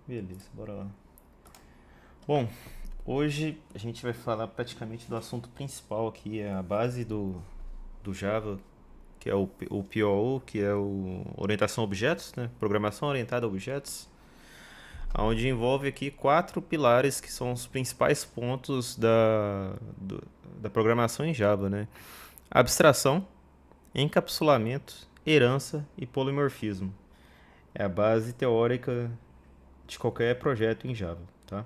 Beleza, bora lá. Bom, hoje a gente vai falar praticamente do assunto principal aqui, é a base do Java, que é o POO, que é o orientação a objetos, né? Programação orientada a objetos, onde envolve aqui quatro pilares que são os principais pontos da programação em Java, né? Abstração, encapsulamento, herança e polimorfismo. É a base teórica de qualquer projeto em Java, tá?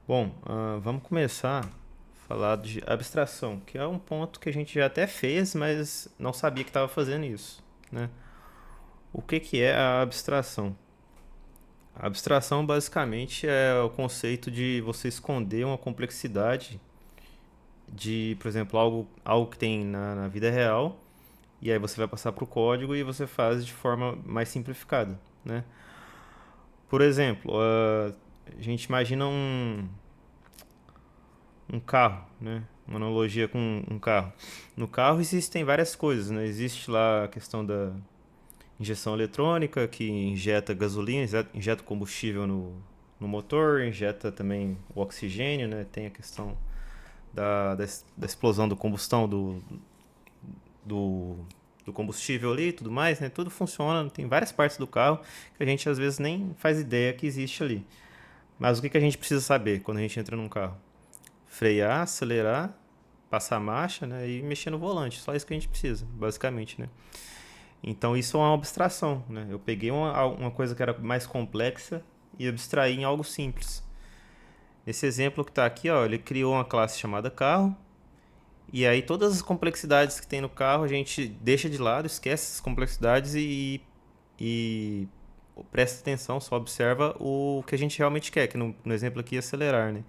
Bom, vamos começar a falar de abstração, que é um ponto que a gente já até fez, mas não sabia que estava fazendo isso, né? O que é a abstração? A abstração basicamente é o conceito de você esconder uma complexidade de, por exemplo, algo que tem na vida real, e aí você vai passar para o código e você faz de forma mais simplificada, né? Por exemplo, a gente imagina um carro, né? Uma analogia com um carro. No carro existem várias coisas, né? Existe lá a questão da injeção eletrônica, que injeta gasolina, injeta combustível no motor, injeta também o oxigênio, né? Tem a questão da explosão do combustão do, do combustível ali e tudo mais, né? Tudo funciona, tem várias partes do carro que a gente às vezes nem faz ideia que existe ali. Mas o que a gente precisa saber quando a gente entra num carro? Frear, acelerar, passar a marcha, né, e mexer no volante. Só isso que a gente precisa, basicamente, né? Então isso é uma abstração, né? Eu peguei uma coisa que era mais complexa e abstraí em algo simples. Esse exemplo que está aqui, ó, ele criou uma classe chamada carro, e aí todas as complexidades que tem no carro a gente deixa de lado, esquece essas complexidades e presta atenção, só observa o que a gente realmente quer, que no exemplo aqui é acelerar, né?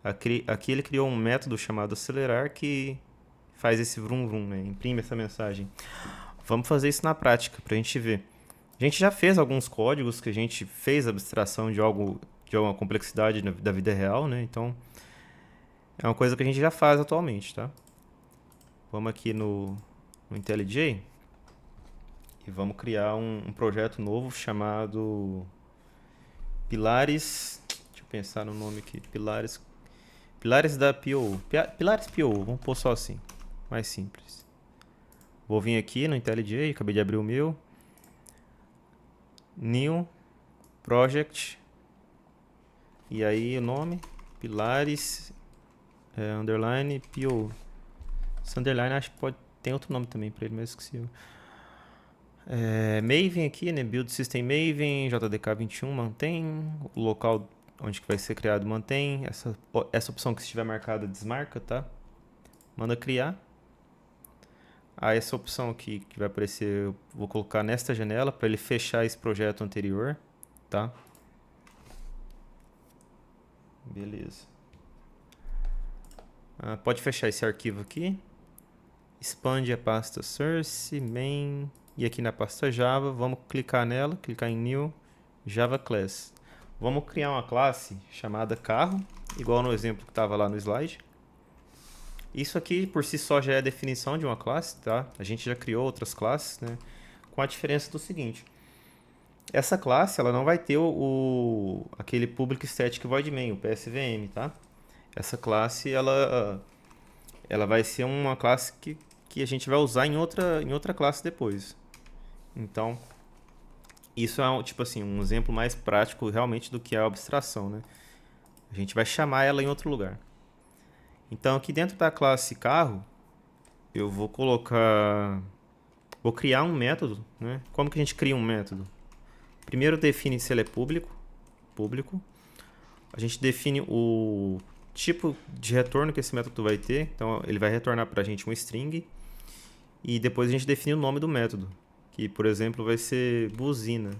Aqui ele criou um método chamado acelerar que faz esse vrum vrum, né? Imprime essa mensagem. Vamos fazer isso na prática para a gente ver. A gente já fez alguns códigos que a gente fez abstração de algo de alguma complexidade da vida real, né? Então é uma coisa que a gente já faz atualmente, tá? Vamos aqui no IntelliJ e vamos criar um projeto novo chamado Pilares. Deixa eu pensar no nome aqui. Pilares da PO. Pilares PO, vamos pôr só assim. Mais simples. Vou vir aqui no IntelliJ, acabei de abrir o meu. New Project. E aí o nome, Pilares, underline, PO. Esse underline acho que tem outro nome também para ele, mas esqueci. Maven aqui, né? Build System Maven, JDK21 mantém. O local onde que vai ser criado mantém. Essa opção que estiver marcada desmarca, tá? Manda criar. Essa opção aqui que vai aparecer, eu vou colocar nesta janela para ele fechar esse projeto anterior, tá? Beleza. Pode fechar esse arquivo aqui. Expande a pasta source, main, e aqui na pasta Java, vamos clicar nela, clicar em New, Java Class. Vamos criar uma classe chamada carro, igual no exemplo que estava lá no slide. Isso aqui por si só já é a definição de uma classe, tá? A gente já criou outras classes, né? Com a diferença do seguinte: essa classe ela não vai ter aquele public static void main, o PSVM, tá? Essa classe ela vai ser uma classe que a gente vai usar em outra classe depois. Então, isso é tipo assim, um exemplo mais prático realmente do que é a abstração, né? A gente vai chamar ela em outro lugar. Então, aqui dentro da classe carro, eu vou colocar, vou criar um método, né? Como que a gente cria um método? Primeiro define se ele é público. A gente define o tipo de retorno que esse método vai ter. Então, ele vai retornar para a gente um string. E depois a gente define o nome do método, que, por exemplo, vai ser buzina.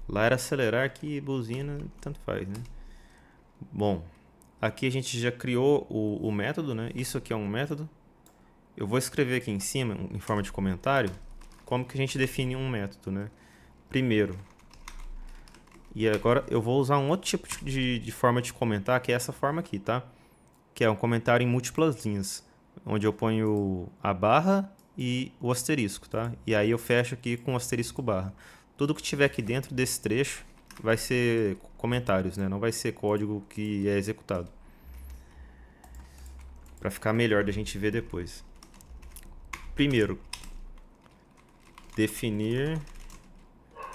Lá era acelerar, aqui buzina, tanto faz, né? Bom, aqui a gente já criou o método, né? Isso aqui é um método. Eu vou escrever aqui em cima, em forma de comentário, como que a gente define um método, né? Primeiro. E agora eu vou usar um outro tipo de forma de comentar, que é essa forma aqui, tá? Que é um comentário em múltiplas linhas, onde eu ponho a barra e o asterisco, tá? E aí eu fecho aqui com o asterisco barra. Tudo que tiver aqui dentro desse trecho vai ser comentários, né? Não vai ser código que é executado. Para ficar melhor da gente ver depois. Primeiro, definir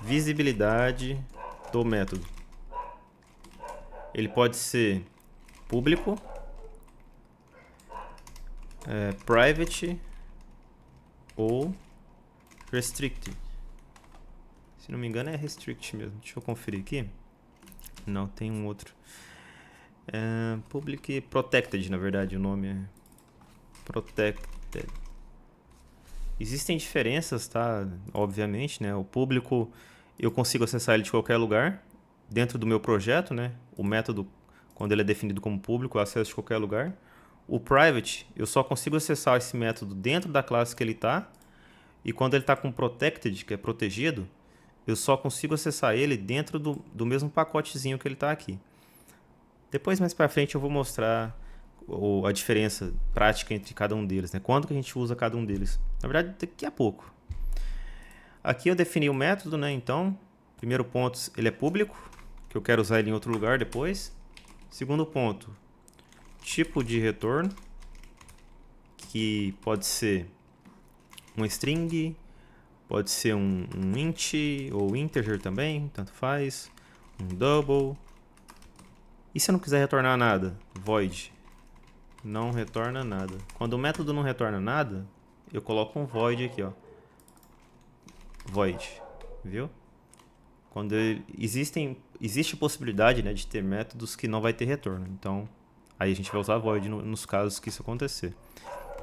visibilidade do método. Ele pode ser público, private ou restricted. Se não me engano é restrict mesmo. Deixa eu conferir aqui. Não, tem um outro. Public protected, na verdade, o nome é protected. Existem diferenças, tá? Obviamente, né? O público eu consigo acessar ele de qualquer lugar dentro do meu projeto, né? O método, quando ele é definido como público, eu acesso de qualquer lugar. O private, eu só consigo acessar esse método dentro da classe que ele está. E quando ele está com protected, que é protegido, eu só consigo acessar ele dentro do mesmo pacotezinho que ele está aqui. Depois, mais para frente, eu vou mostrar a diferença prática entre cada um deles, né? Quando que a gente usa cada um deles. Na verdade, daqui a pouco. Aqui eu defini o método, né? Então, primeiro ponto, ele é público, que eu quero usar ele em outro lugar depois. Segundo ponto, tipo de retorno, que pode ser um string, pode ser um int ou integer também, tanto faz. Um double. E se eu não quiser retornar nada? Void. Não retorna nada. Quando o método não retorna nada, eu coloco um void aqui, ó. Void. Viu? Quando existe a possibilidade, né, de ter métodos que não vai ter retorno. Então, aí a gente vai usar void nos casos que isso acontecer.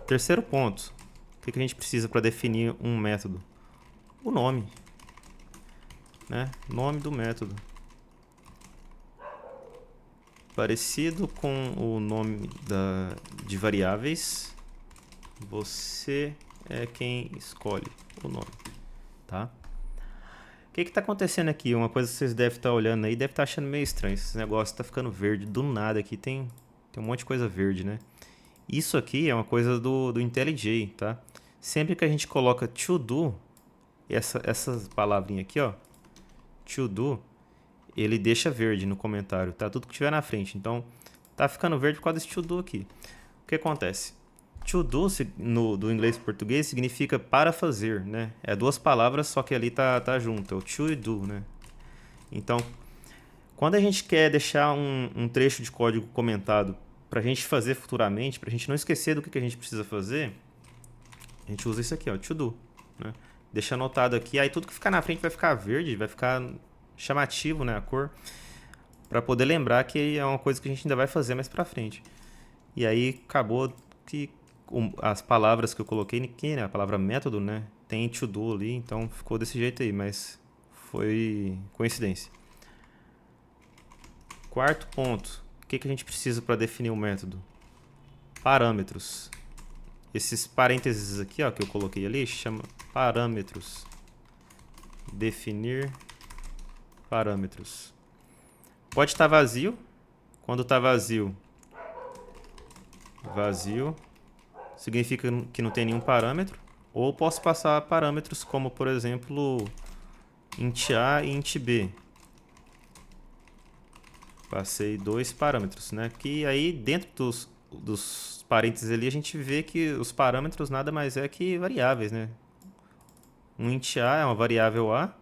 Terceiro ponto. O que a gente precisa para definir um método? O nome. Né? Nome do método. Parecido com o nome de variáveis, você é quem escolhe o nome, tá? O que está acontecendo aqui? Uma coisa que vocês devem estar olhando aí, devem estar achando meio estranho. Esse negócio está ficando verde do nada aqui, tem um monte de coisa verde, né? Isso aqui é uma coisa do IntelliJ, tá? Sempre que a gente coloca to do, essa palavrinha aqui, ó, to do, ele deixa verde no comentário, tá? Tudo que tiver na frente. Então, tá ficando verde por causa desse to do aqui. O que acontece? To do, do inglês para português, significa para fazer, né? É duas palavras, só que ali tá junto. É o to e do, né? Então, quando a gente quer deixar um trecho de código comentado pra gente fazer futuramente, pra gente não esquecer do que a gente precisa fazer, a gente usa isso aqui, ó, to do, né? Deixa anotado aqui, aí tudo que ficar na frente vai ficar verde, vai ficar chamativo, né, a cor, para poder lembrar que é uma coisa que a gente ainda vai fazer mais para frente. E aí acabou que as palavras que eu coloquei aqui, né, a palavra método, né, tem to do ali, então ficou desse jeito aí, mas foi coincidência. Quarto ponto, o que a gente precisa para definir o método? Parâmetros. Esses parênteses aqui, ó, que eu coloquei ali, chama parâmetros. Definir parâmetros. Pode estar vazio. Quando está vazio, significa que não tem nenhum parâmetro. Ou posso passar parâmetros como, por exemplo, int A e int B. Passei dois parâmetros, né? Que aí dentro dos parênteses ali a gente vê que os parâmetros nada mais é que variáveis, né? Um int A é uma variável A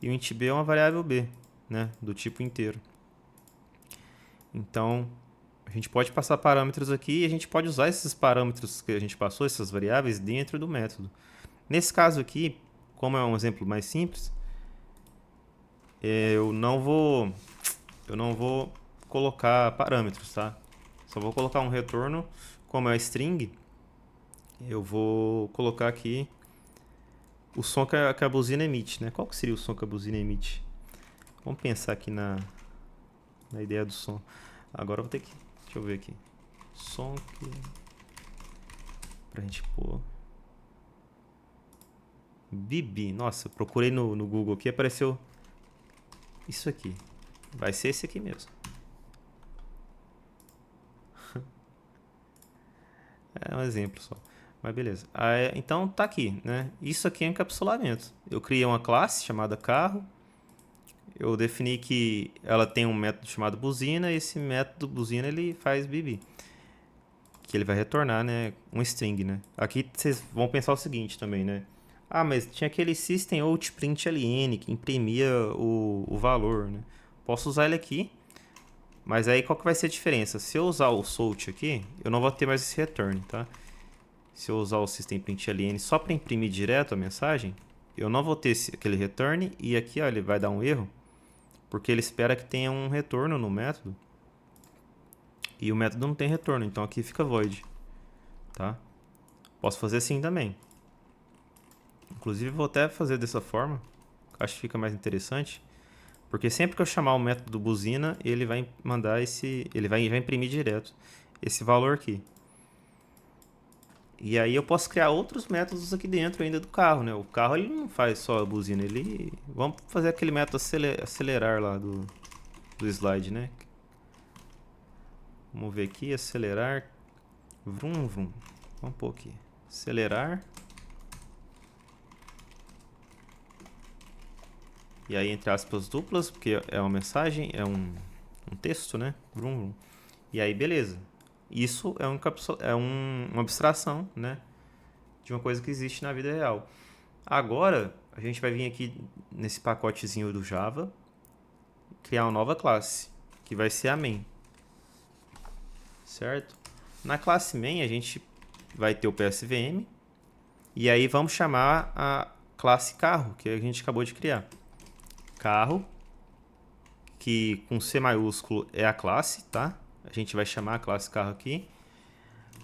e o int B é uma variável B, né? Do tipo inteiro. Então, a gente pode passar parâmetros aqui e a gente pode usar esses parâmetros que a gente passou, essas variáveis, dentro do método. Nesse caso aqui, como é um exemplo mais simples, eu não vou colocar parâmetros, tá? Só vou colocar um retorno, como é string, eu vou colocar aqui o som que a buzina emite, né? Qual que seria o som que a buzina emite? Vamos pensar aqui na ideia do som. Agora eu vou ter que... Deixa eu ver aqui. Som que... Pra gente pôr... Bibi. Nossa, procurei no Google aqui, apareceu isso aqui. Vai ser esse aqui mesmo. É um exemplo só. Mas beleza. Então tá aqui, né? Isso aqui é encapsulamento. Eu criei uma classe chamada carro. Eu defini que ela tem um método chamado buzina. E esse método buzina ele faz BB. Que ele vai retornar, né? Um string, né? Aqui vocês vão pensar o seguinte também, né? Ah, mas tinha aquele system.out.println que imprimia o valor, né? Posso usar ele aqui. Mas aí qual que vai ser a diferença? Se eu usar o sort aqui, eu não vou ter mais esse return, tá? Se eu usar o system.println só para imprimir direto a mensagem, eu não vou ter aquele return. E aqui ó, ele vai dar um erro, porque ele espera que tenha um retorno no método. E o método não tem retorno, então aqui fica void, tá? Posso fazer assim também. Inclusive vou até fazer dessa forma, acho que fica mais interessante. Porque sempre que eu chamar o método buzina, ele vai mandar ele vai imprimir direto esse valor aqui. E aí eu posso criar outros métodos aqui dentro ainda do carro, né? O carro ele não faz só a buzina, vamos fazer aquele método acelerar lá do slide, né? Vamos ver aqui, acelerar, vrum vrum. Vamos pôr aqui, acelerar. E aí entre aspas duplas, porque é uma mensagem, é um texto, né? Vrum vrum. E aí beleza. Isso é uma abstração, né? De uma coisa que existe na vida real. Agora, a gente vai vir aqui nesse pacotezinho do Java, criar uma nova classe, que vai ser a main. Certo? Na classe main, a gente vai ter o PSVM, e aí vamos chamar a classe carro, que a gente acabou de criar. Carro, que com C maiúsculo é a classe, tá? A gente vai chamar a classe carro aqui.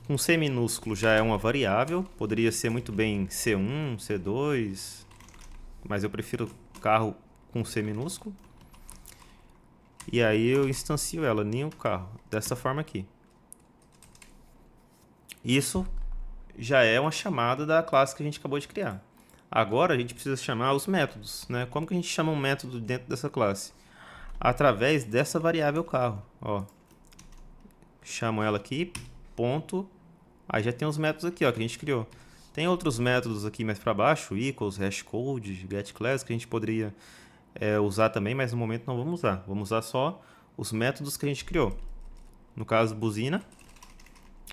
Com C minúsculo já é uma variável, poderia ser muito bem C1, C2, mas eu prefiro carro com C minúsculo. E aí eu instancio ela, new carro, dessa forma aqui. Isso já é uma chamada da classe que a gente acabou de criar. Agora a gente precisa chamar os métodos, né? Como que a gente chama um método dentro dessa classe? Através dessa variável carro, ó. Chamo ela aqui, ponto. Aí já tem os métodos aqui, ó, que a gente criou. Tem outros métodos aqui mais para baixo, equals, hashcode, getClass, que a gente poderia usar também, mas no momento não vamos usar. Vamos usar só os métodos que a gente criou. No caso, buzina,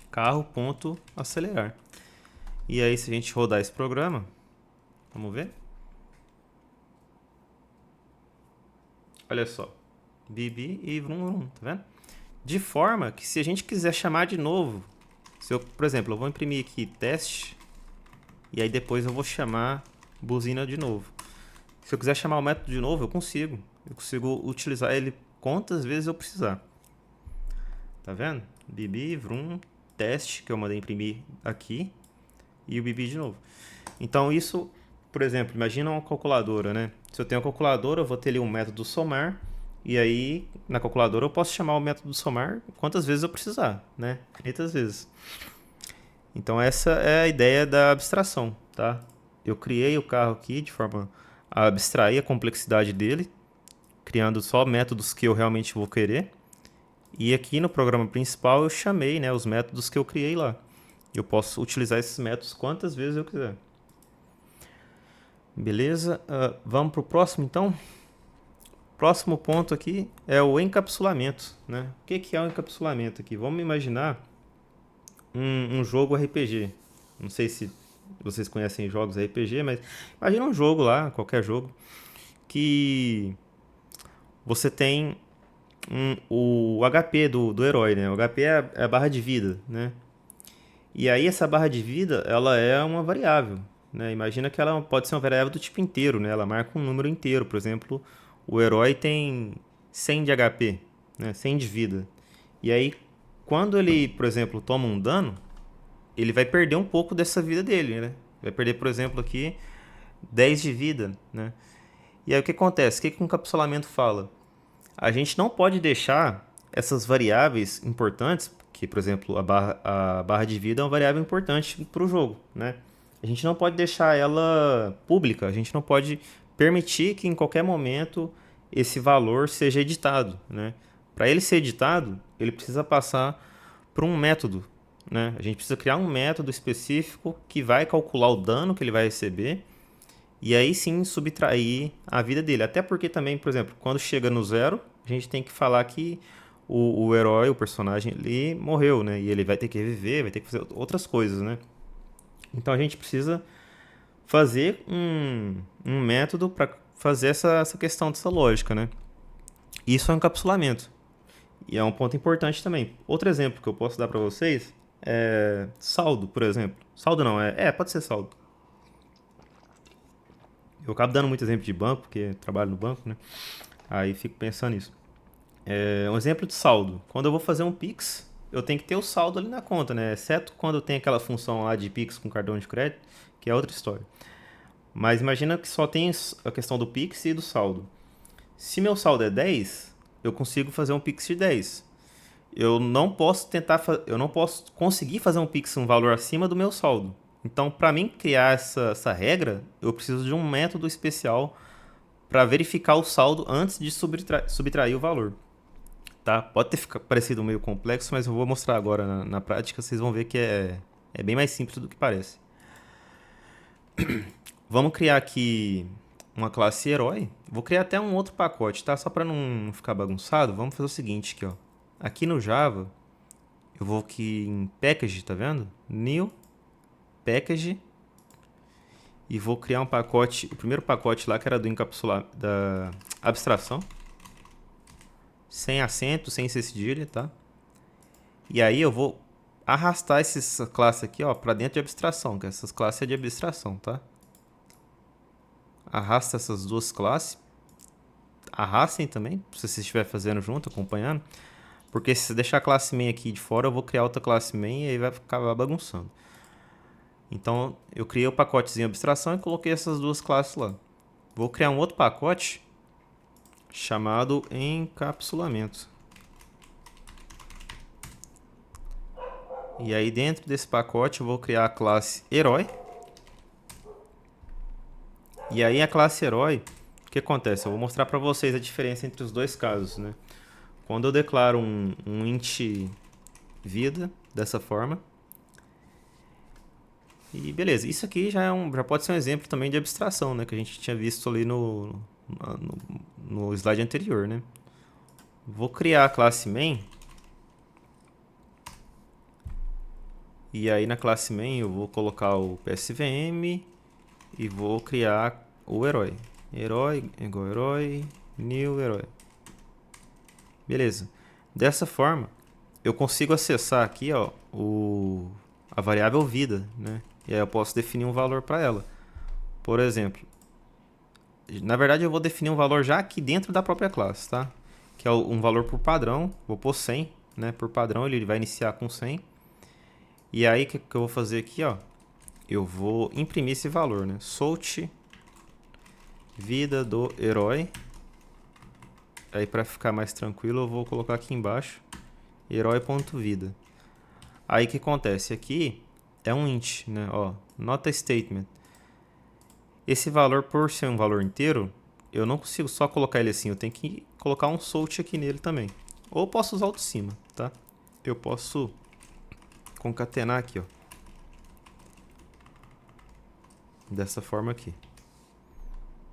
carro.acelerar. E aí, se a gente rodar esse programa, vamos ver? Olha só, bibi e vrum vrum, tá vendo? De forma que se a gente quiser chamar de novo, se eu, por exemplo, eu vou imprimir aqui teste, e aí depois eu vou chamar buzina de novo. Se eu quiser chamar o método de novo, eu consigo. Eu consigo utilizar ele quantas vezes eu precisar. Tá vendo? Bibi, vrum, teste, que eu mandei imprimir aqui, e o bibi de novo. Então isso, por exemplo, imagina uma calculadora, né? Se eu tenho uma calculadora, eu vou ter ali um método somar, e aí na calculadora eu posso chamar o método somar quantas vezes eu precisar, né? Infinitas vezes. Então essa é a ideia da abstração, tá? Eu criei o carro aqui de forma a abstrair a complexidade dele, criando só métodos que eu realmente vou querer. E aqui no programa principal eu chamei, né, os métodos que eu criei lá. Eu posso utilizar esses métodos quantas vezes eu quiser. Beleza? Vamos para o próximo então? Próximo ponto aqui é o encapsulamento, né? O que é o encapsulamento aqui? Vamos imaginar um jogo RPG. Não sei se vocês conhecem jogos RPG, mas imagina um jogo lá, qualquer jogo, que você tem o HP do herói, né? O HP é a barra de vida, né? E aí essa barra de vida, ela é uma variável, né? Imagina que ela pode ser uma variável do tipo inteiro, né? Ela marca um número inteiro, por exemplo, o herói tem 100 de HP, né? 100 de vida. E aí, quando ele, por exemplo, toma um dano, ele vai perder um pouco dessa vida dele, né? Vai perder, por exemplo, aqui 10 de vida, né? E aí o que acontece? O que o encapsulamento fala? A gente não pode deixar essas variáveis importantes, que, por exemplo, a barra de vida é uma variável importante para o jogo, né? A gente não pode deixar ela pública, a gente não pode permitir que em qualquer momento esse valor seja editado, né? Para ele ser editado, ele precisa passar por um método, né? A gente precisa criar um método específico que vai calcular o dano que ele vai receber e aí sim subtrair a vida dele. Até porque também, por exemplo, quando chega no zero, a gente tem que falar que o herói, o personagem, ele morreu, né? E ele vai ter que reviver, vai ter que fazer outras coisas, né? Então a gente precisa fazer um método para fazer essa questão dessa lógica, né? Isso é um encapsulamento. E é um ponto importante também. Outro exemplo que eu posso dar para vocês é saldo, por exemplo. Saldo não, pode ser saldo. Eu acabo dando muito exemplo de banco, porque trabalho no banco, né? Aí fico pensando nisso. Um exemplo de saldo. Quando eu vou fazer um Pix, eu tenho que ter o saldo ali na conta, né? Exceto quando tem aquela função lá de Pix com cartão de crédito, que é outra história. Mas imagina que só tem a questão do Pix e do saldo. Se meu saldo é 10, eu consigo fazer um Pix de 10. Eu não posso eu não posso conseguir fazer um Pix um valor acima do meu saldo. Então, para mim criar essa regra, eu preciso de um método especial para verificar o saldo antes de subtrair o valor. Tá? Pode ter parecido meio complexo, mas eu vou mostrar agora na prática, vocês vão ver que é bem mais simples do que parece. Vamos criar aqui uma classe herói. Vou criar até um outro pacote, tá? Só para não ficar bagunçado, vamos fazer o seguinte aqui, ó. Aqui no Java, eu vou aqui em Package, tá vendo? New Package. E vou criar um pacote, o primeiro pacote lá que era do encapsular, da abstração. Sem acento, sem ser cedilha, tá? E aí eu vou arrastar essa classe aqui, ó, para dentro de abstração, que essas classes é de abstração, tá? Arrasta essas duas classes. Arrastem também, se você estiver fazendo junto, acompanhando. Porque se deixar a classe main aqui de fora, eu vou criar outra classe main e aí vai acabar bagunçando. Então, eu criei o pacotezinho abstração e coloquei essas duas classes lá. Vou criar um outro pacote chamado encapsulamento. E aí dentro desse pacote eu vou criar a classe herói. E aí a classe herói, o que acontece? Eu vou mostrar para vocês a diferença entre os dois casos, né? Quando eu declaro um int vida dessa forma. E beleza, isso aqui já pode ser um exemplo também de abstração, né? Que a gente tinha visto ali no slide anterior, né? Vou criar a classe main. E aí na classe main eu vou colocar o PSVM e vou criar o herói. Herói igual herói, new herói. Beleza. Dessa forma, eu consigo acessar aqui, ó, a variável vida, né? E aí eu posso definir um valor para ela. Por exemplo, na verdade eu vou definir um valor já aqui dentro da própria classe, tá? Que é um valor por padrão, vou pôr 100, né? Por padrão ele vai iniciar com 100. E aí o que eu vou fazer aqui, ó? Eu vou imprimir esse valor, né? Solt vida do herói. Aí para ficar mais tranquilo eu vou colocar aqui embaixo herói.vida. Aí o que acontece? Aqui é um int, né? Ó, not a statement. Esse valor, por ser um valor inteiro, eu não consigo só colocar ele assim, eu tenho que colocar um solt aqui nele também. Ou posso usar o de cima, tá? Eu posso concatenar aqui, ó. Dessa forma aqui.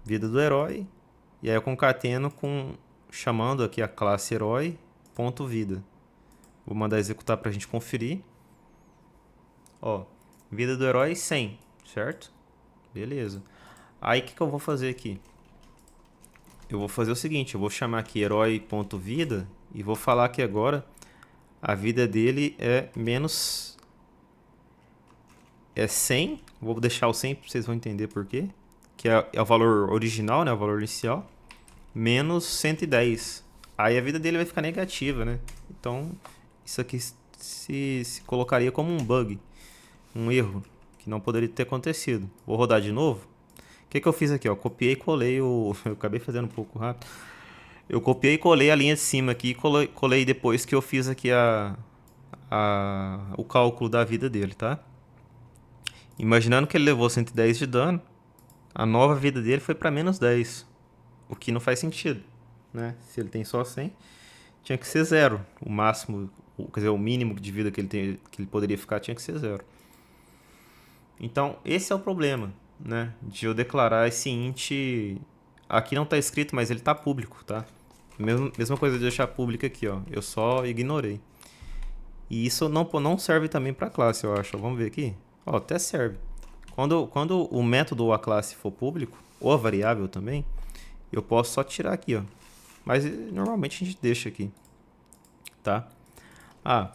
Vida do herói. E aí eu concateno chamando aqui a classe herói.vida. Vou mandar executar pra gente conferir. Ó, vida do herói 100, certo? Beleza. Aí o que eu vou fazer aqui? Eu vou fazer o seguinte, eu vou chamar aqui herói.vida e vou falar que agora a vida dele é menos 100. Vou deixar o 100 para vocês vão entender por quê. Que é o valor original, né? O valor inicial. Menos 110. Aí a vida dele vai ficar negativa, né? Então, isso aqui se colocaria como um bug. Um erro que não poderia ter acontecido. Vou rodar de novo. O que eu fiz aqui? Ó? Copiei e colei o... Eu acabei fazendo um pouco rápido. Eu copiei e colei a linha de cima aqui e colei depois que eu fiz aqui o cálculo da vida dele, tá? Imaginando que ele levou 110 de dano, a nova vida dele foi para menos 10. O que não faz sentido, né? Se ele tem só 100, tinha que ser 0. O máximo, quer dizer, o mínimo de vida que ele poderia ficar tinha que ser 0. Então, esse é o problema, né? De eu declarar esse int... Aqui não está escrito, mas ele está público, tá? Mesma coisa de deixar público aqui, ó. Eu só ignorei. E isso não serve também para a classe, eu acho. Vamos ver aqui. Ó, até serve. Quando o método ou a classe for público, ou a variável também, eu posso só tirar aqui, ó. Mas normalmente a gente deixa aqui, tá? Ah,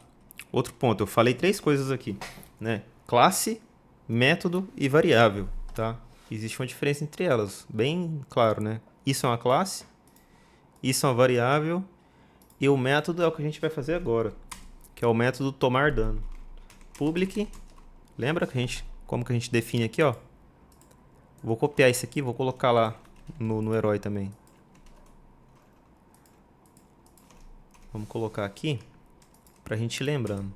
outro ponto. Eu falei 3 coisas aqui, né? Classe, método e variável, tá? Existe uma diferença entre elas, bem claro, né? Isso é uma classe, isso é uma variável e o método é o que a gente vai fazer agora, que é o método tomar dano. Public, lembra como que a gente define aqui, ó? Vou copiar isso aqui, vou colocar lá no herói também. Vamos colocar aqui pra gente ir lembrando.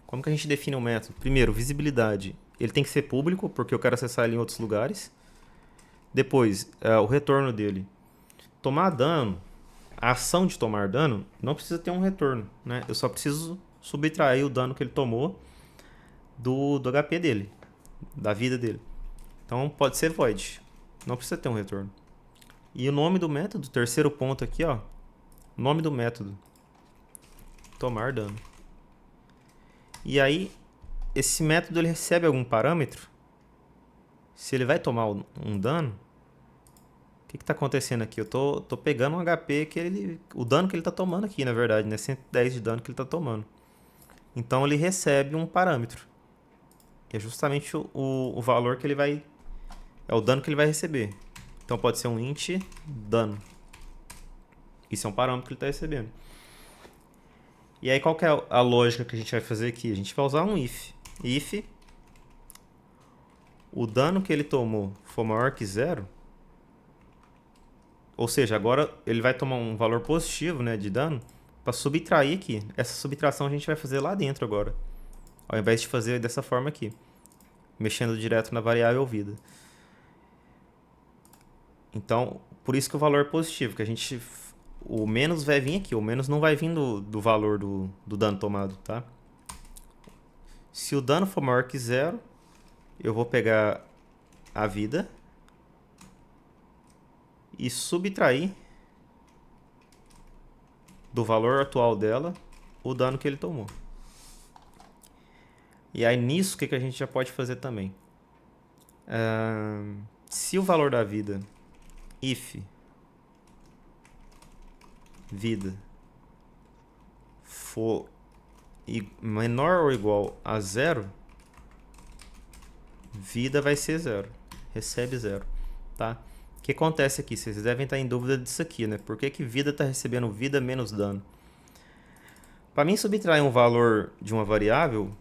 Como que a gente define o método? Primeiro, visibilidade. Ele tem que ser público, porque eu quero acessar ele em outros lugares. Depois, o retorno dele. Tomar dano, a ação de tomar dano, não precisa ter um retorno, né? Eu só preciso subtrair o dano que ele tomou do HP dele, da vida dele. Então, pode ser void. Não precisa ter um retorno. E o nome do método, terceiro ponto aqui, ó. Nome do método. Tomar dano. E aí, esse método ele recebe algum parâmetro? Se ele vai tomar um dano, o que está acontecendo aqui? Eu tô pegando um HP o dano que ele está tomando aqui, na verdade, né? 110 de dano que ele está tomando. Então ele recebe um parâmetro. Que é justamente o valor que ele vai... É o dano que ele vai receber. Então pode ser um int dano. Isso é um parâmetro que ele está recebendo. E aí qual que é a lógica que a gente vai fazer aqui? A gente vai usar um if. If o dano que ele tomou for maior que 0, ou seja, agora ele vai tomar um valor positivo, né, de dano, para subtrair aqui. Essa subtração a gente vai fazer lá dentro agora, ao invés de fazer dessa forma aqui, mexendo direto na variável vida. Então, por isso que o valor é positivo, que o menos vai vir aqui, o menos não vai vir do valor do dano tomado, tá? Se o dano for maior que 0, eu vou pegar a vida e subtrair do valor atual dela o dano que ele tomou. E aí nisso, o que a gente já pode fazer também? Se o valor da vida, if vida, for menor ou igual a 0, vida vai ser 0, recebe 0, tá? O que acontece aqui? Vocês devem estar em dúvida disso aqui, né? Por que vida está recebendo vida menos dano? Para mim subtrair um valor de uma variável,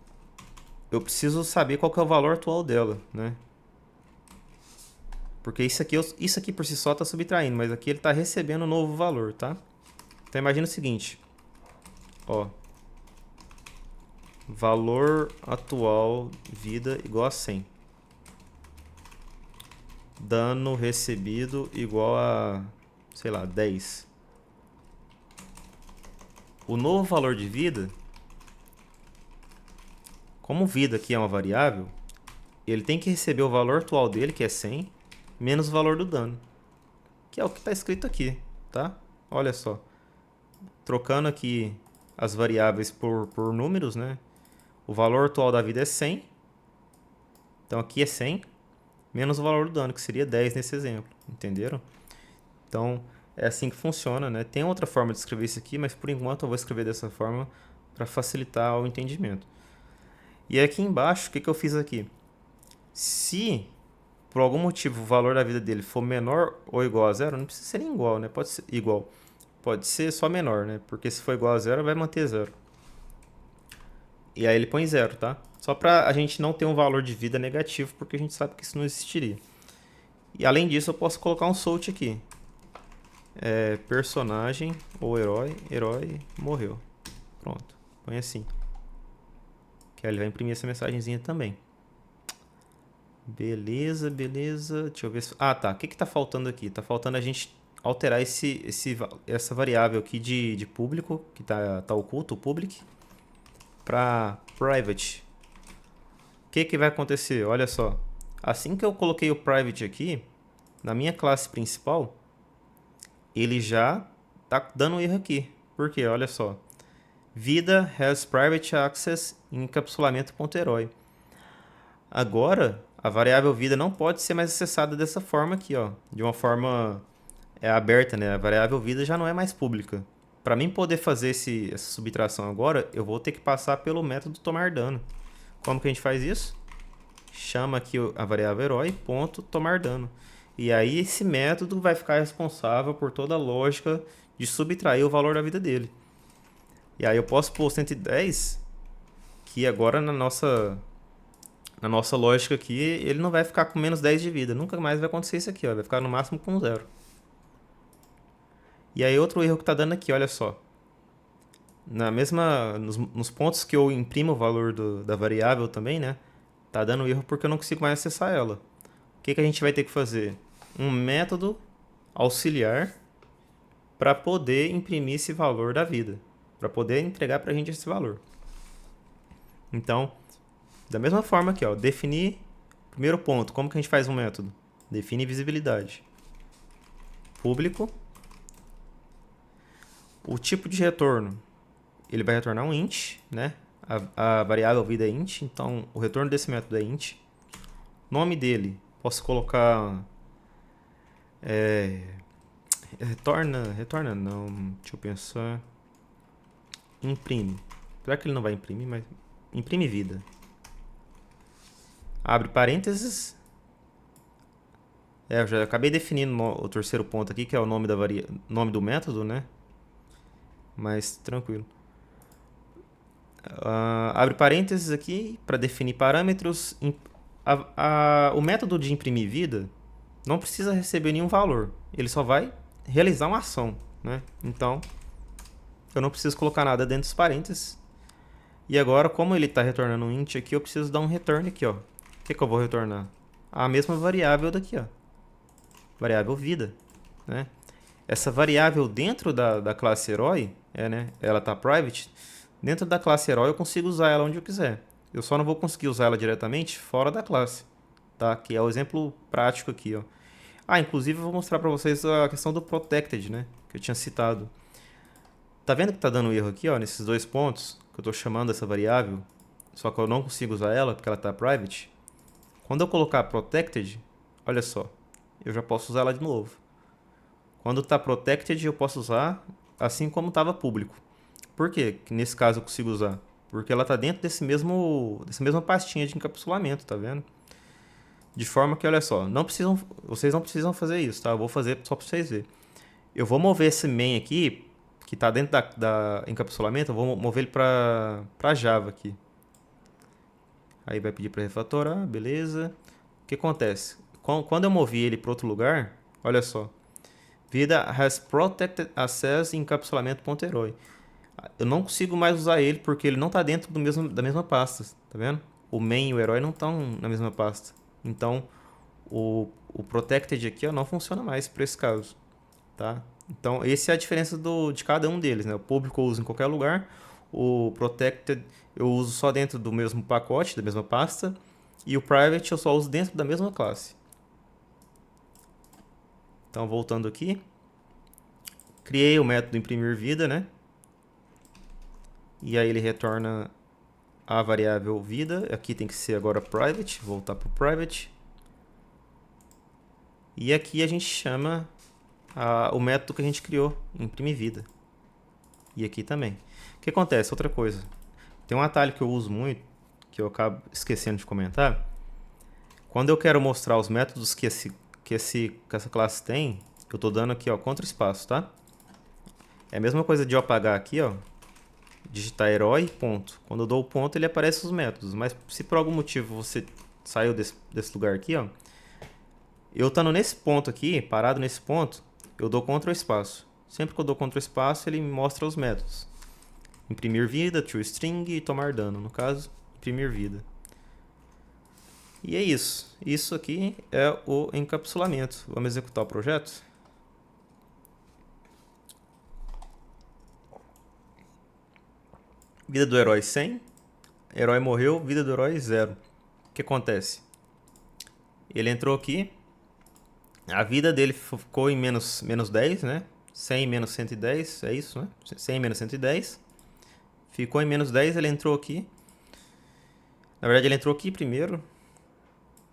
eu preciso saber qual que é o valor atual dela, né? Porque isso aqui por si só está subtraindo, mas aqui ele está recebendo um novo valor, tá? Então imagina o seguinte, ó, valor atual vida igual a 100. Dano recebido igual a, sei lá, 10. O novo valor de vida, como vida aqui é uma variável, ele tem que receber o valor atual dele, que é 100, menos o valor do dano, que é o que está escrito aqui, tá? Olha só. Trocando aqui as variáveis por números, né? O valor atual da vida é 100. Então aqui é 100, menos o valor do dano, que seria 10 nesse exemplo. Entenderam? Então é assim que funciona, né? Tem outra forma de escrever isso aqui, mas por enquanto eu vou escrever dessa forma para facilitar o entendimento. E aqui embaixo, o que eu fiz aqui? Se por algum motivo o valor da vida dele for menor ou igual a 0, não precisa ser nem igual, né? Pode ser igual. Pode ser só menor, né? Porque se for igual a 0, vai manter 0. E aí ele põe 0, tá? Só pra a gente não ter um valor de vida negativo, porque a gente sabe que isso não existiria. E além disso, eu posso colocar um salt aqui. Personagem ou herói morreu. Pronto, põe assim. Que aí ele vai imprimir essa mensagenzinha também. Beleza. Deixa eu ver se... Ah, tá. O que tá faltando aqui? Tá faltando a gente alterar essa variável aqui de público, que tá oculto, o public, para private. O que vai acontecer? Olha só. Assim que eu coloquei o private aqui, na minha classe principal, ele já tá dando erro aqui. Por quê? Olha só. Vida has private access encapsulamento.herói. Agora, a variável vida não pode ser mais acessada dessa forma aqui, ó, de uma forma aberta, né? A variável vida já não é mais pública. Para mim poder fazer essa subtração agora, eu vou ter que passar pelo método tomar dano. Como que a gente faz isso? Chama aqui a variável herói, ponto, tomar dano. E aí esse método vai ficar responsável por toda a lógica de subtrair o valor da vida dele. E aí eu posso pôr 110, que agora na nossa lógica aqui, ele não vai ficar com menos 10 de vida. Nunca mais vai acontecer isso aqui, ó. Vai ficar no máximo com 0. E aí outro erro que está dando aqui, olha só. Nos pontos que eu imprimo o valor da variável também, né? Tá dando erro porque eu não consigo mais acessar ela. O que a gente vai ter que fazer? Um método auxiliar para poder imprimir esse valor da vida. Para poder entregar para a gente esse valor. Então, da mesma forma aqui, ó, definir, primeiro ponto, como que a gente faz um método? Define visibilidade. Público. O tipo de retorno, ele vai retornar um int, né? A variável vida é int, então o retorno desse método é int. Nome dele, posso colocar... retorna não, deixa eu pensar... Imprime. Será que ele não vai imprimir, mas... Imprime vida. Abre parênteses. Eu já acabei definindo o terceiro ponto aqui, que é o nome do método, né? Mas tranquilo. Abre parênteses aqui para definir parâmetros. O método de imprimir vida não precisa receber nenhum valor. Ele só vai realizar uma ação, né? Então, eu não preciso colocar nada dentro dos parênteses. E agora, como ele está retornando um int aqui, eu preciso dar um return aqui, ó. O que eu vou retornar? A mesma variável daqui, ó. Variável vida, né? Essa variável dentro da classe herói, né? Ela está private. Dentro da classe herói eu consigo usar ela onde eu quiser. Eu só não vou conseguir usar ela diretamente fora da classe, tá? Que é o exemplo prático aqui, ó. Inclusive eu vou mostrar para vocês a questão do protected, né? Que eu tinha citado. Tá vendo que tá dando erro aqui, ó, nesses dois pontos que eu estou chamando essa variável, só que eu não consigo usar ela porque ela está private. Quando eu colocar protected, olha só, eu já posso usar ela de novo. Quando está protected, eu posso usar assim como estava público. Por quê? Que nesse caso eu consigo usar? Porque ela está dentro dessa mesma pastinha de encapsulamento, tá vendo? De forma que, olha só, vocês não precisam fazer isso, tá? Eu vou fazer só para vocês verem. Eu vou mover esse main aqui, que está dentro da encapsulamento, eu vou mover ele para Java aqui. Aí vai pedir para refatorar, beleza. O que acontece? Quando eu movi ele para outro lugar, olha só. Vida has protected access encapsulamento.herói. Eu não consigo mais usar ele porque ele não está dentro da mesma pasta, tá vendo? O main e o herói não estão na mesma pasta. Então, o protected aqui, ó, não funciona mais para esse caso, tá? Então, essa é a diferença de cada um deles, né? O público eu uso em qualquer lugar, o protected eu uso só dentro do mesmo pacote, da mesma pasta, e o private eu só uso dentro da mesma classe. Então, voltando aqui, criei o método imprimir vida, né? E aí ele retorna a variável vida. Aqui tem que ser agora private, voltar para o private. E aqui a gente chama o método que a gente criou, imprimir vida. E aqui também. O que acontece? Outra coisa. Tem um atalho que eu uso muito, que eu acabo esquecendo de comentar. Quando eu quero mostrar os métodos que essa classe tem, eu estou dando aqui, ó, contra espaço, tá? É a mesma coisa de eu apagar aqui, ó. Digitar herói, ponto. Quando eu dou o ponto, ele aparece os métodos. Mas se por algum motivo você saiu desse lugar aqui, ó. Eu estando nesse ponto aqui, parado nesse ponto, eu dou Ctrl espaço. Sempre que eu dou Ctrl espaço, ele me mostra os métodos. Imprimir vida, toString e tomar dano. No caso, imprimir vida. E é isso. Isso aqui é o encapsulamento. Vamos executar o projeto? Vida do herói 100. Herói morreu, vida do herói 0. O que acontece? Ele entrou aqui, a vida dele ficou em menos 10, né? 100 menos 110, é isso, né? 100 menos 110. Ficou em menos 10, ele entrou aqui. Na verdade, ele entrou aqui primeiro,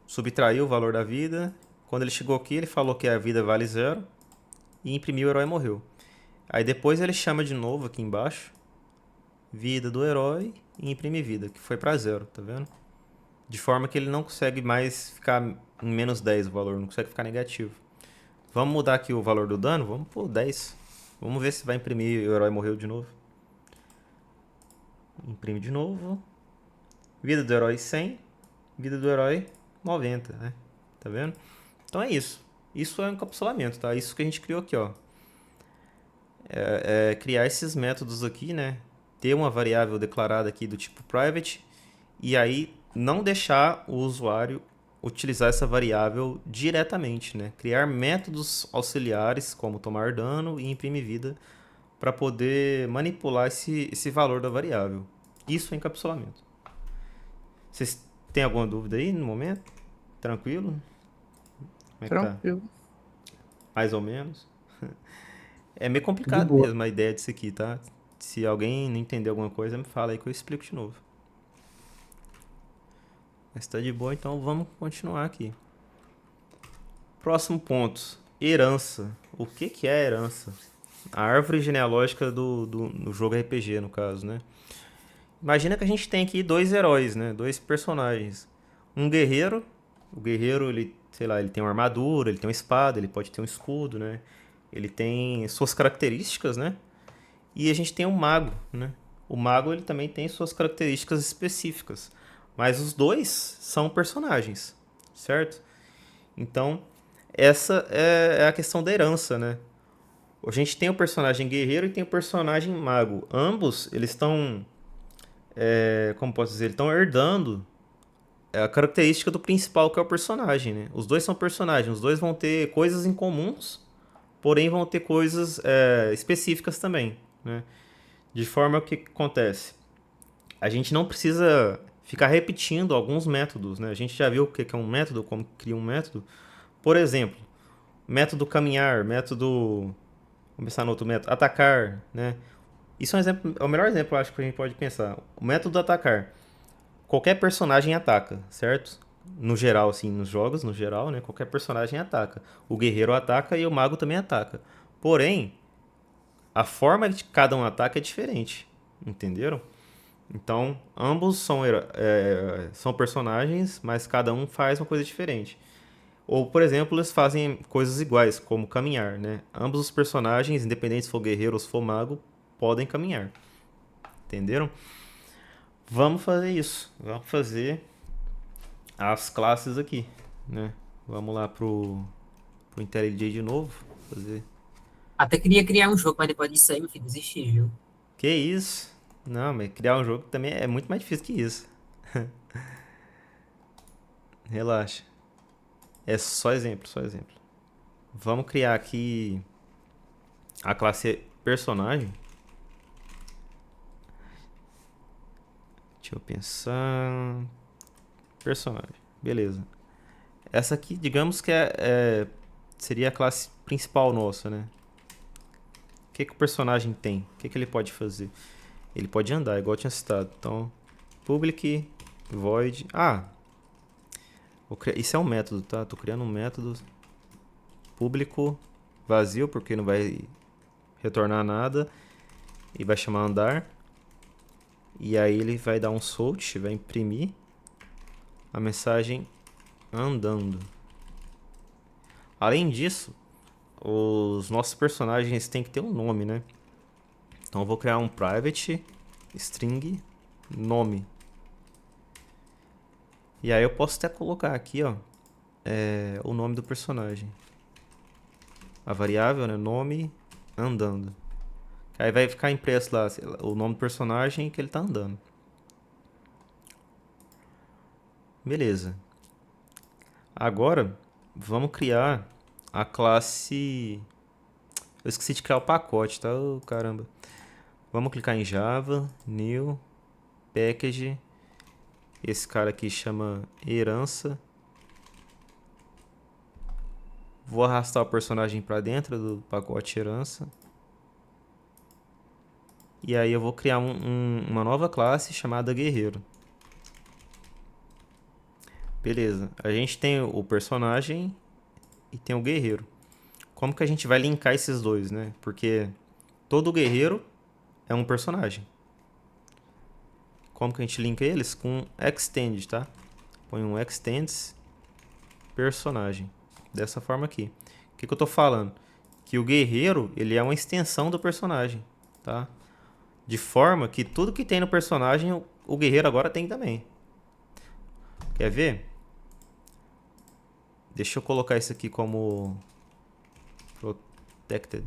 subtraiu o valor da vida. Quando ele chegou aqui, ele falou que a vida vale 0 e imprimiu o herói morreu. Aí depois ele chama de novo aqui embaixo, vida do herói e imprime vida, que foi para 0, tá vendo? De forma que ele não consegue mais ficar em menos 10 o valor, não consegue ficar negativo. Vamos mudar aqui o valor do dano? Vamos pôr 10. Vamos ver se vai imprimir o herói morreu de novo. Imprime de novo. Vida do herói 100. Vida do herói 90, né? Tá vendo? Então é isso. Isso é um encapsulamento, tá? Isso que a gente criou aqui, ó. Criar esses métodos aqui, né? Ter uma variável declarada aqui do tipo private. E aí não deixar o usuário utilizar essa variável diretamente, né? Criar métodos auxiliares, como tomar dano e imprimir vida, para poder manipular esse valor da variável. Isso é encapsulamento. Vocês têm alguma dúvida aí no momento? Tranquilo? Como é que tá? Tranquilo. Mais ou menos? É meio De complicado boa. mesmo a ideia disso aqui, tá? Se alguém não entender alguma coisa, me fala aí que eu explico de novo. Mas tá de boa, então vamos continuar aqui. Próximo ponto. Herança. O que é herança? A árvore genealógica do jogo RPG, no caso, né? Imagina que a gente tem aqui dois heróis, né? Dois personagens. Um guerreiro. O guerreiro, ele, sei lá, ele tem uma armadura, ele tem uma espada, ele pode ter um escudo, né? Ele tem suas características, né? E a gente tem um mago, né? O mago, ele também tem suas características específicas. Mas os dois são personagens, certo? Então, essa é a questão da herança, né? A gente tem o personagem guerreiro e tem o personagem mago. Ambos, eles estão, como posso dizer, eles estão herdando a característica do principal, que é o personagem, né? Os dois são personagens, os dois vão ter coisas em comuns, porém vão ter coisas específicas também, né? De forma que acontece? A gente não precisa ficar repetindo alguns métodos, né? A gente já viu o que é um método, como cria um método. Por exemplo, método caminhar, método... Vamos pensar no outro método. Atacar, né? Isso é um exemplo, é o melhor exemplo, eu acho, que a gente pode pensar. O método atacar. Qualquer personagem ataca, certo? No geral, assim, nos jogos, no geral, né? Qualquer personagem ataca. O guerreiro ataca e o mago também ataca. Porém, a forma de cada um ataca é diferente. Entenderam? Então, ambos são personagens, mas cada um faz uma coisa diferente. Ou, por exemplo, eles fazem coisas iguais, como caminhar, né? Ambos os personagens, independente se for guerreiro ou se for mago, podem caminhar. Entenderam? Vamos fazer isso. Vamos fazer as classes aqui, né? Vamos lá pro IntelliJ de novo. Fazer. Até queria criar um jogo, mas depois disso aí, meu filho, desisti, viu? Que isso? Não, mas criar um jogo também é muito mais difícil que isso. Relaxa. É só exemplo, só exemplo. Vamos criar aqui a classe personagem. Deixa eu pensar. Personagem. Beleza. Essa aqui, digamos que seria a classe principal nossa, né? O que o personagem tem? O que ele pode fazer? Ele pode andar, igual eu tinha citado. Então, public void. Isso é um método, tá? Tô criando um método público vazio, porque não vai retornar nada. E vai chamar andar. E aí ele vai dar um sort, vai imprimir a mensagem andando. Além disso, os nossos personagens têm que ter um nome, né? Então eu vou criar um private string nome. E aí eu posso até colocar aqui, ó, o nome do personagem. A variável, né? Nome andando. Aí vai ficar impresso lá o nome do personagem que ele tá andando. Beleza. Agora, vamos criar a classe... Eu esqueci de criar o pacote, tá? Caramba. Vamos clicar em Java, New, package. Esse cara aqui chama herança. Vou arrastar o personagem para dentro do pacote herança. E aí eu vou criar uma nova classe chamada guerreiro. Beleza, a gente tem o personagem e tem o guerreiro. Como que a gente vai linkar esses dois, né? Porque todo guerreiro é um personagem. Como que a gente linka eles? Com extend, tá? Põe um extends personagem. Dessa forma aqui. O que eu tô falando? Que o guerreiro, ele é uma extensão do personagem, tá? De forma que tudo que tem no personagem, o guerreiro agora tem também. Quer ver? Deixa eu colocar isso aqui como protected.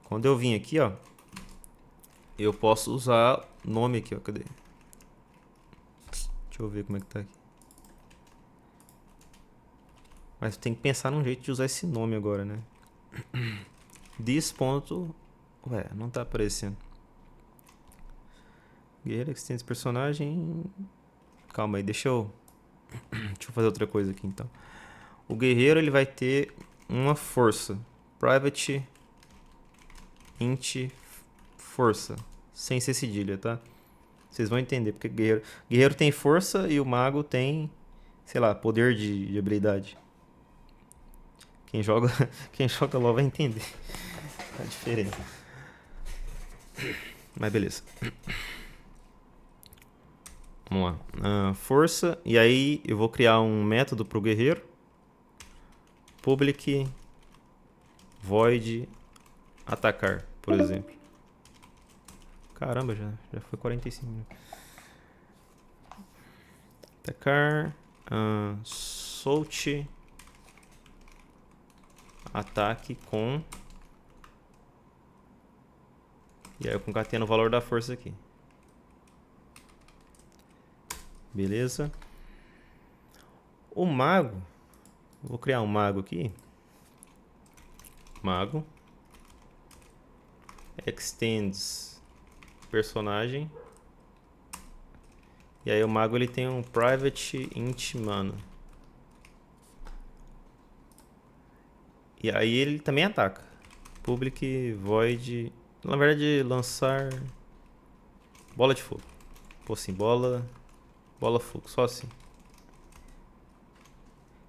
Quando eu vim aqui, ó, eu posso usar nome aqui, ó. Cadê? Deixa eu ver como é que tá aqui. Mas tem que pensar num jeito de usar esse nome agora, né? This ponto... Ué, não tá aparecendo. Guerreiro, extends personagem... Calma aí, deixa eu fazer outra coisa aqui, então. O guerreiro, ele vai ter uma força. Private int força. Sem ser cedilha, tá? Vocês vão entender porque guerreiro tem força e o mago tem, sei lá, poder de habilidade. Quem joga LoL vai entender a diferença. Mas beleza. Vamos lá. Força. E aí eu vou criar um método pro guerreiro. Public void atacar, por exemplo. Caramba, já foi 45 minutos. Atacar. Solte. Ataque com. E aí eu concateno o valor da força aqui. Beleza. O mago. Vou criar um mago aqui. Mago. Extends personagem. E aí o mago ele tem um private int mana. E aí ele também ataca. Public void. Na verdade, lançar bola de fogo. Pô, assim, bola fogo, só assim.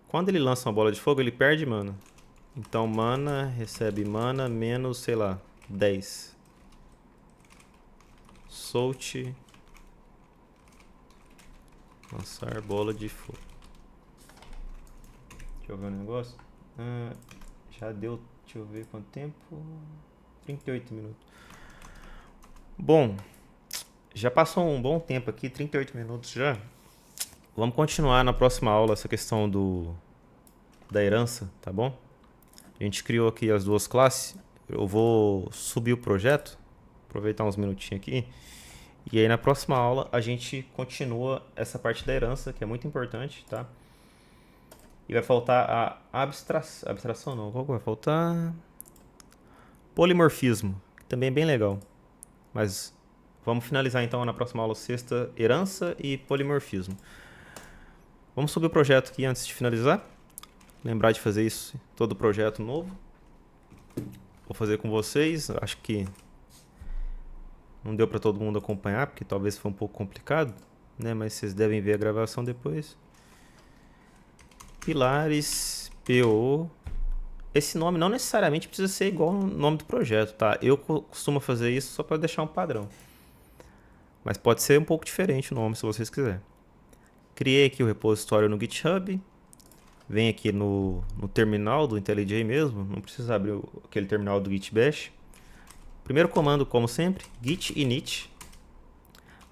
Quando ele lança uma bola de fogo, ele perde mana. Então mana recebe mana menos, sei lá, 10. Solte. Lançar bola de fogo. Deixa eu ver o negócio. Já deu, deixa eu ver quanto tempo. 38 minutos. Bom, já passou um bom tempo aqui, 38 minutos já. Vamos continuar na próxima aula essa questão da herança, tá bom? A gente criou aqui as duas classes. Eu vou subir o projeto, aproveitar uns minutinhos aqui. E aí na próxima aula a gente continua essa parte da herança, que é muito importante, tá? E vai faltar a abstração não, qual que vai faltar? Polimorfismo, que também é bem legal. Mas vamos finalizar então na próxima aula sexta, herança e polimorfismo. Vamos subir o projeto aqui antes de finalizar. Lembrar de fazer isso, todo projeto novo. Vou fazer com vocês, acho que não deu para todo mundo acompanhar, porque talvez foi um pouco complicado, né? Mas vocês devem ver a gravação depois. Pilares, PO. Esse nome não necessariamente precisa ser igual ao nome do projeto, tá? Eu costumo fazer isso só para deixar um padrão. Mas pode ser um pouco diferente o nome, se vocês quiserem. Criei aqui o repositório no GitHub. Vem aqui no terminal do IntelliJ mesmo. Não precisa abrir aquele terminal do Git Bash. Primeiro comando, como sempre, git init.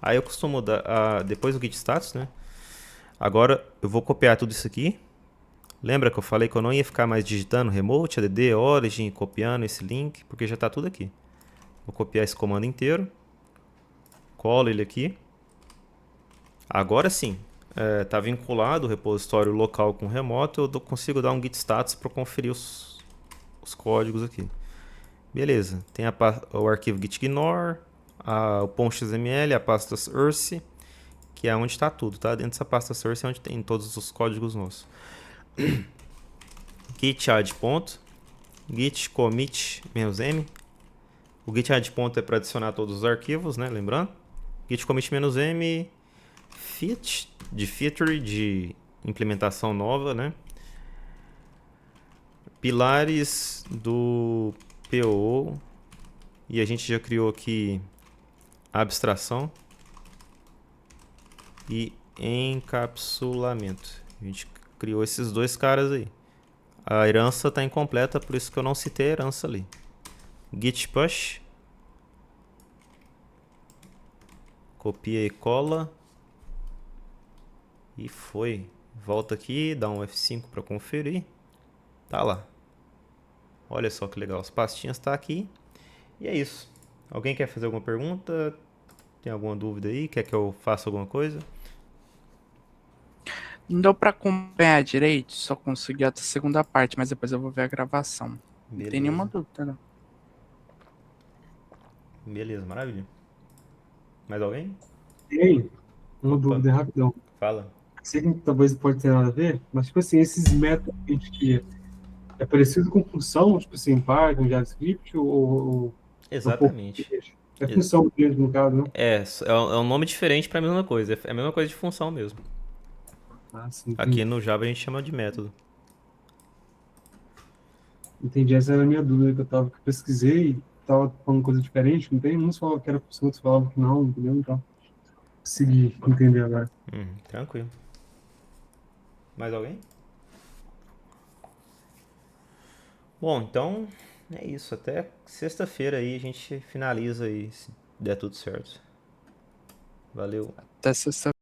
Aí eu costumo dar depois o git status, né? Agora eu vou copiar tudo isso aqui. Lembra que eu falei que eu não ia ficar mais digitando remote, add, origin, copiando esse link, porque já está tudo aqui. Vou copiar esse comando inteiro. Colo ele aqui. Agora sim, está vinculado o repositório local com o remoto. Eu consigo dar um git status para conferir os códigos aqui. Beleza, tem o arquivo gitignore, o .xml, a pasta source, que é onde está tudo, tá? Dentro dessa pasta source é onde tem todos os códigos nossos. Git add ponto, git commit "-m". O git add ponto é para adicionar todos os arquivos, né? Lembrando. Git commit "-m", fit, de feature, de implementação nova, né? Pilares do PO. E a gente já criou aqui abstração e encapsulamento. A gente criou esses dois caras aí. A herança está incompleta, por isso que eu não citei a herança ali. Git push. Copia e cola. E foi. Volta aqui, dá um F5 para conferir. Tá lá. Olha só que legal. As pastinhas tá aqui. E é isso. Alguém quer fazer alguma pergunta? Tem alguma dúvida aí? Quer que eu faça alguma coisa? Não deu pra acompanhar direito, só consegui até a segunda parte, mas depois eu vou ver a gravação. Não tem nenhuma dúvida, não. Beleza, maravilha. Mais alguém? E aí, uma Opa, dúvida rapidão. fala. Sei que talvez não pode ter nada a ver, mas, tipo assim, esses métodos que a gente cria, é parecido com função, tipo assim, Python, JavaScript, ou é um pouco Exatamente. diferente? É função mesmo, no caso, né? É um nome diferente para a mesma coisa. É a mesma coisa de função mesmo. Ah, sim, Aqui entendi. no Java a gente chama de método. Entendi, essa era a minha dúvida que eu pesquisei e tava falando coisa diferente, não tem? Uns falavam que era função, outros falavam que não, entendeu? Então, consegui entender agora. Tranquilo. Mais alguém? Bom, então é isso. Até sexta-feira aí a gente finaliza aí, se der tudo certo. Valeu. Até sexta